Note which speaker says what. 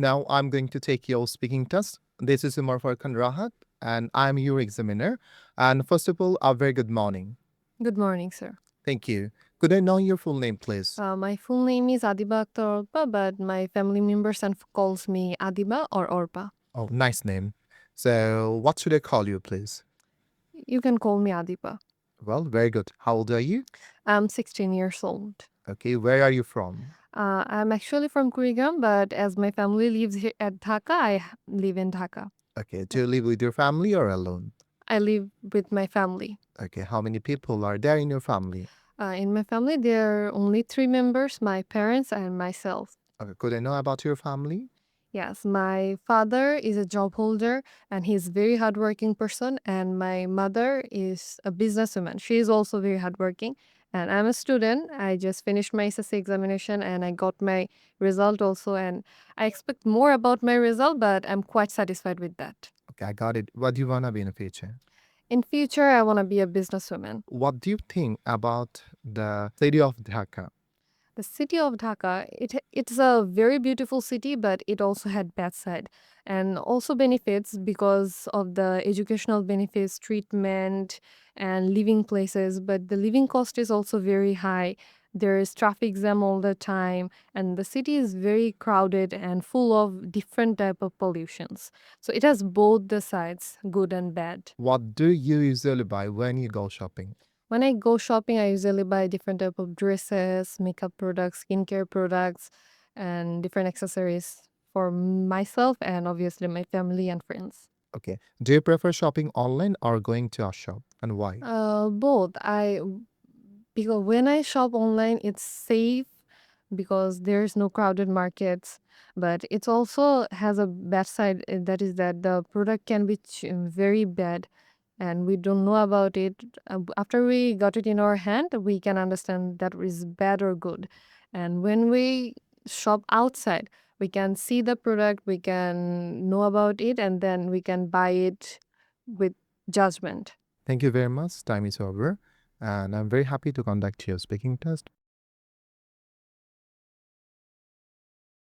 Speaker 1: Now I'm going to take your speaking test. This is Umar Farkan Rahat, and I'm your examiner. And first of all, a very good morning.
Speaker 2: Good morning, sir.
Speaker 1: Thank you. Could I know your full name, please?
Speaker 2: My full name is Adiba Akhtar Orpa, but my family members and calls me Adiba or Orpa.
Speaker 1: Oh, nice name. So, what should I call you, please?
Speaker 2: You can call me Adiba.
Speaker 1: Well, very good. How old are you?
Speaker 2: I'm 16 years old.
Speaker 1: Okay, where are you from?
Speaker 2: I'm actually from Kurigram, but as my family lives here at Dhaka, live in Dhaka.
Speaker 1: Okay, do you live with your family or alone?
Speaker 2: I live with my family.
Speaker 1: Okay, how many people are there in your family?
Speaker 2: In my family, there are only 3 members, my parents and myself.
Speaker 1: Okay, could I know about your family?
Speaker 2: Yes, my father is a job holder and he's a very hardworking person. And my mother is a businesswoman. She is also very hardworking. And I'm a student. I just finished my SSC examination and I got my result also. And I expect more about my result, but I'm quite satisfied with that.
Speaker 1: Okay, I got it. What do you want to be in the future?
Speaker 2: In future, I want to be a businesswoman.
Speaker 1: What do you think about the city of Dhaka?
Speaker 2: The city of Dhaka, it's a very beautiful city, but it also had bad side and also benefits because of the educational benefits, treatment, and living places. But the living cost is also very high. There is traffic jam all the time, and the city is very crowded and full of different type of pollutions. So it has both the sides, good and bad.
Speaker 1: What do you usually buy when you go shopping?
Speaker 2: When I go shopping, I usually buy different type of dresses, makeup products, skincare products, and different accessories for myself and obviously my family and friends.
Speaker 1: Okay. Do you prefer shopping online or going to a shop, and why?
Speaker 2: Both. Because when I shop online, it's safe because there's no crowded markets, but it also has a bad side. That is that the product can be very bad and we don't know about it. After we got it in our hand, we can understand that is bad or good. And when we shop outside, we can see the product, we can know about it, and then we can buy it with judgment.
Speaker 1: Thank you very much. Time is over. And I'm very happy to conduct your speaking test.